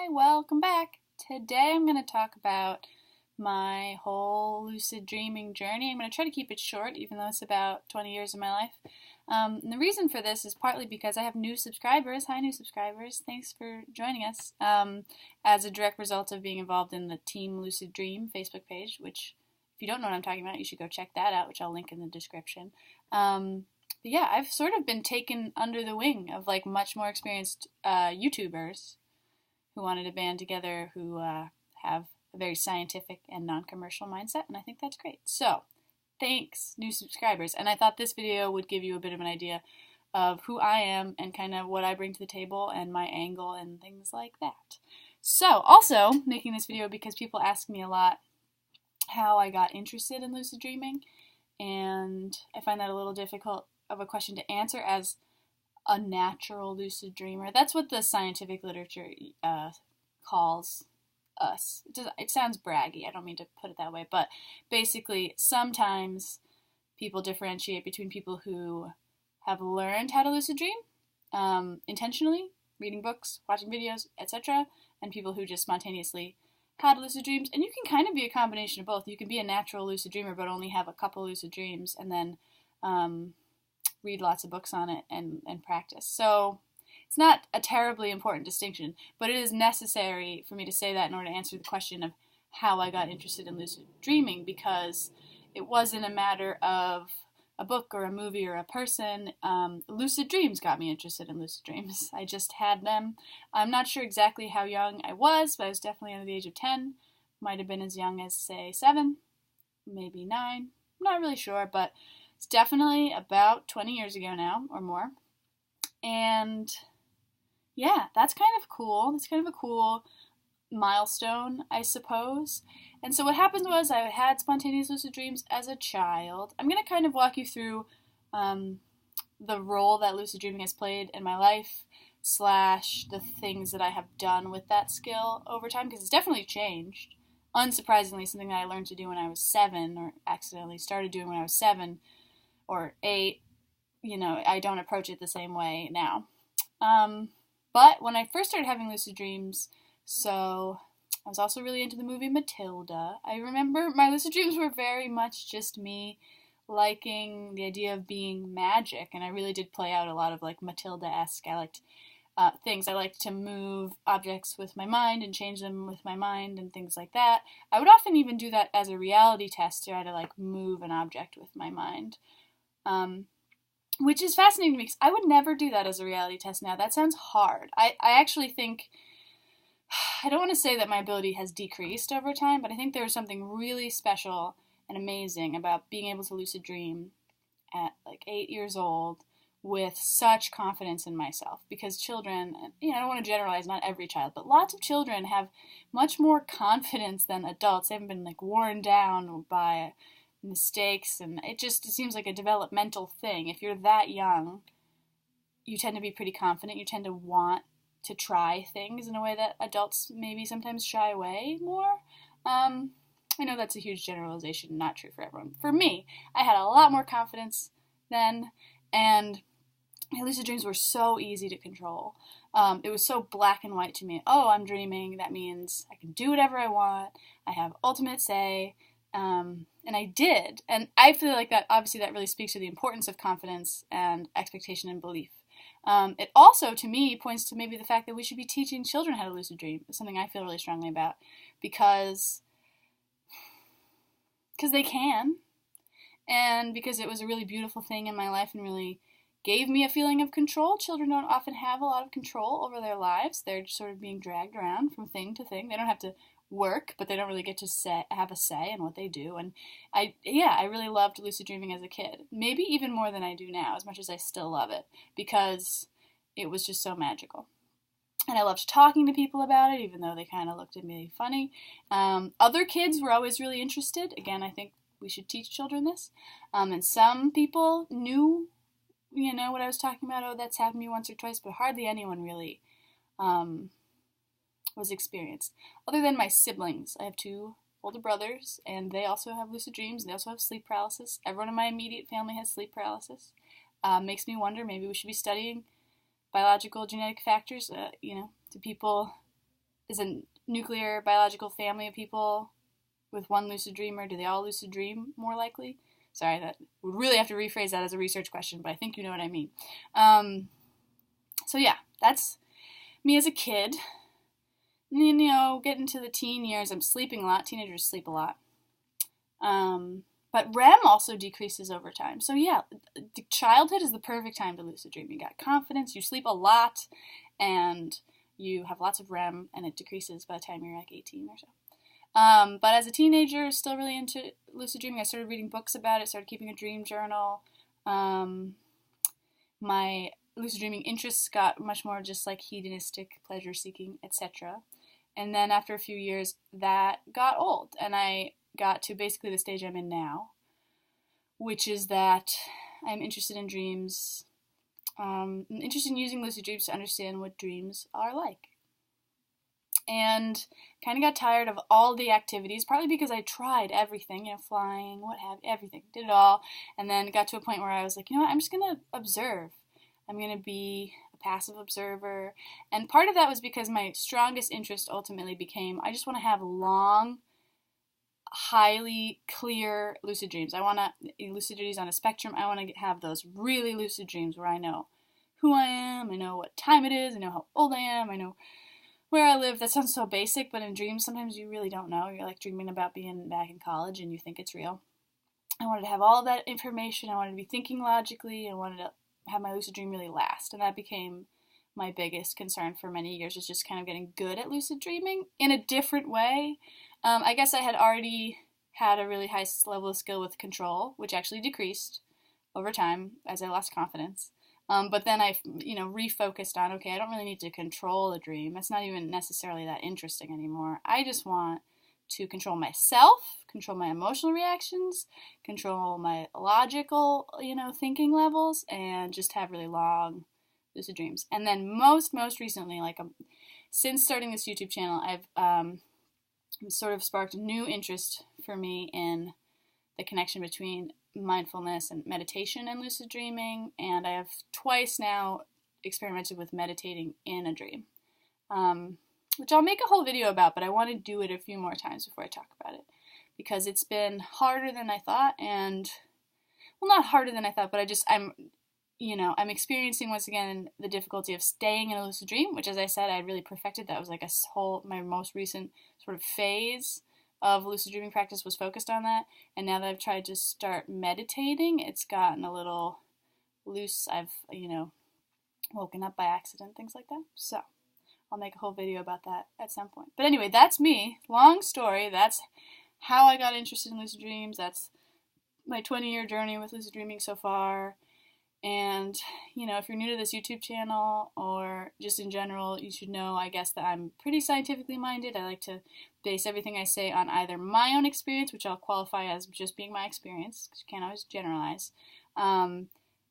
Hi, welcome back. Today I'm going to talk about my whole lucid dreaming journey. I'm going to try to keep it short, even though it's about 20 years of my life. And the reason for this is partly because I have new subscribers. Hi, new subscribers. Thanks for joining us. As a direct result of being involved in the Team Lucid Dream Facebook page, which, if you don't know what I'm talking about, you should go check that out, which I'll link in the description. But yeah, I've sort of been taken under the wing of like much more experienced YouTubers who wanted to band together who have a very scientific and non-commercial mindset, and I think that's great. So, thanks, new subscribers. And I thought this video would give you a bit of an idea of who I am and kind of what I bring to the table and my angle and things like that. So, also making this video because people ask me a lot how I got interested in lucid dreaming, and I find that a little difficult of a question to answer as a natural lucid dreamer. That's what the scientific literature calls us. It sounds braggy. I don't mean to put it that way, but basically sometimes people differentiate between people who have learned how to lucid dream intentionally, reading books, watching videos, etc., and people who just spontaneously had lucid dreams. And you can kind of be a combination of both. You can be a natural lucid dreamer but only have a couple lucid dreams and then read lots of books on it and practice. So it's not a terribly important distinction, but it is necessary for me to say that in order to answer the question of how I got interested in lucid dreaming, because it wasn't a matter of a book or a movie or a person. Lucid dreams got me interested in lucid dreams. I just had them. I'm not sure exactly how young I was, but I was definitely under the age of 10. Might have been as young as, say, 7, maybe 9. I'm not really sure, but it's definitely about 20 years ago now, or more. And yeah, that's kind of cool. That's kind of a cool milestone, I suppose. And so what happened was I had spontaneous lucid dreams as a child. I'm going to kind of walk you through the role that lucid dreaming has played in my life, / the things that I have done with that skill over time, because it's definitely changed. Unsurprisingly, something that I learned to do when I was 7, or accidentally started doing when I was 7 or 8, I don't approach it the same way now. But when I first started having lucid dreams, so I was also really into the movie Matilda. I remember my lucid dreams were very much just me liking the idea of being magic, and I really did play out a lot of like Matilda-esque. I liked things. I liked to move objects with my mind and change them with my mind and things like that. I would often even do that as a reality test, to try to like move an object with my mind. Which is fascinating to me because I would never do that as a reality test now. That sounds hard. I actually think, I don't want to say that my ability has decreased over time, but I think there was something really special and amazing about being able to lucid dream at like 8 years old with such confidence in myself. Because children, I don't want to generalize, not every child, but lots of children have much more confidence than adults. They haven't been like worn down by mistakes, and it seems like a developmental thing. If you're that young, you tend to be pretty confident. You tend to want to try things in a way that adults maybe sometimes shy away more. I know that's a huge generalization, not true for everyone. For me, I had a lot more confidence then, and my lucid dreams were so easy to control. It was so black and white to me. Oh, I'm dreaming. That means I can do whatever I want. I have ultimate say. And I did. And I feel like that, obviously, that really speaks to the importance of confidence and expectation and belief. It also, to me, points to maybe the fact that we should be teaching children how to lucid dream. It's something I feel really strongly about. Because they can. And because it was a really beautiful thing in my life and really gave me a feeling of control. Children don't often have a lot of control over their lives. They're just sort of being dragged around from thing to thing. They don't have to work, but they don't really get to have a say in what they do. And I really loved lucid dreaming as a kid. Maybe even more than I do now, as much as I still love it, because it was just so magical. And I loved talking to people about it, even though they kind of looked at me funny. Other kids were always really interested. Again, I think we should teach children this. And some people knew, what I was talking about. Oh, that's happened to me once or twice, but hardly anyone really was experienced. Other than my siblings. I have 2 older brothers, and they also have lucid dreams. They also have sleep paralysis. Everyone in my immediate family has sleep paralysis. Makes me wonder, maybe we should be studying biological genetic factors. Do people is a nuclear biological family of people with one lucid dreamer, do they all lucid dream more likely? Sorry, that would really have to rephrase that as a research question, but I think you know what I mean. So yeah, that's me as a kid. And then, get into the teen years, I'm sleeping a lot. Teenagers sleep a lot. But REM also decreases over time. So yeah, childhood is the perfect time to lucid dream. You got confidence, you sleep a lot, and you have lots of REM, and it decreases by the time you're like 18 or so. But as a teenager, still really into lucid dreaming. I started reading books about it, started keeping a dream journal. My lucid dreaming interests got much more just like hedonistic, pleasure-seeking, etc. And then after a few years, that got old, and I got to basically the stage I'm in now, which is that I'm interested in dreams. I'm interested in using lucid dreams to understand what dreams are like. And kind of got tired of all the activities, partly because I tried everything, flying, everything, did it all, and then got to a point where I was like, you know what, I'm just going to observe. I'm going to be a passive observer, and part of that was because my strongest interest ultimately became, I just want to have long, highly clear lucid dreams. I want to, lucidity's on a spectrum, I want to have those really lucid dreams where I know who I am, I know what time it is, I know how old I am, I know where I live. That sounds so basic, but in dreams, sometimes you really don't know. You're like dreaming about being back in college and you think it's real. I wanted to have all of that information. I wanted to be thinking logically. I wanted to have my lucid dream really last. And that became my biggest concern for many years, was just kind of getting good at lucid dreaming in a different way. I guess I had already had a really high level of skill with control, which actually decreased over time as I lost confidence. But then I, refocused on, okay, I don't really need to control a dream. It's not even necessarily that interesting anymore. I just want to control myself, control my emotional reactions, control my logical, thinking levels, and just have really long lucid dreams. And then most recently, since starting this YouTube channel, I've sort of sparked a new interest for me in the connection between mindfulness and meditation and lucid dreaming, and I have twice now experimented with meditating in a dream, which I'll make a whole video about, but I want to do it a few more times before I talk about it, because it's been harder than I thought, and, well, not harder than I thought, but I'm experiencing once again the difficulty of staying in a lucid dream, which, as I said, I really perfected. That was like my most recent sort of phase of lucid dreaming practice was focused on that, and now that I've tried to start meditating, it's gotten a little loose. I've, woken up by accident, things like that, so I'll make a whole video about that at some point. But anyway, that's me, long story. That's how I got interested in lucid dreams. That's my 20-year journey with lucid dreaming so far. And, if you're new to this YouTube channel, or just in general, you should know, I guess, that I'm pretty scientifically minded. I like to base everything I say on either my own experience, which I'll qualify as just being my experience, because you can't always generalize,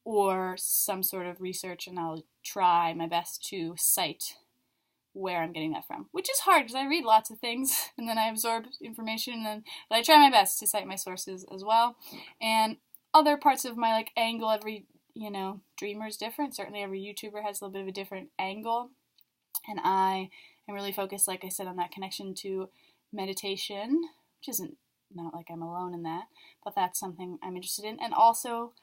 or some sort of research, and I'll try my best to cite where I'm getting that from, which is hard, because I read lots of things, and then I absorb information, but I try my best to cite my sources as well. And other parts of my, angle, every dreamer is different. Certainly every YouTuber has a little bit of a different angle. And I am really focused, like I said, on that connection to meditation, which isn't, not like I'm alone in that, but that's something I'm interested in. And also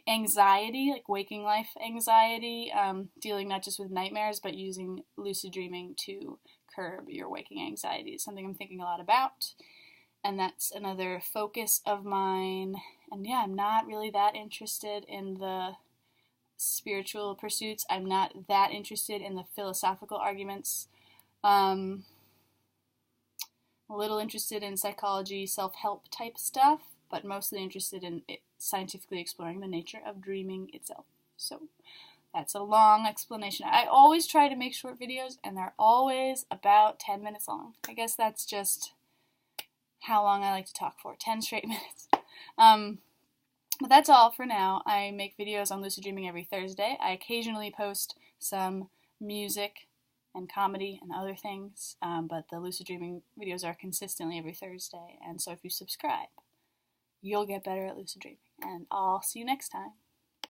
anxiety, waking life anxiety, dealing not just with nightmares, but using lucid dreaming to curb your waking anxiety is something I'm thinking a lot about. And that's another focus of mine. And yeah, I'm not really that interested in the spiritual pursuits. I'm not that interested in the philosophical arguments. A little interested in psychology, self-help type stuff, but mostly interested in scientifically exploring the nature of dreaming itself. So that's a long explanation. I always try to make short videos, and they're always about 10 minutes long. I guess that's just how long I like to talk for, 10 straight minutes. But that's all for now. I make videos on lucid dreaming every Thursday. I occasionally post some music and comedy and other things, but the lucid dreaming videos are consistently every Thursday, and so if you subscribe, you'll get better at lucid dreaming, and I'll see you next time.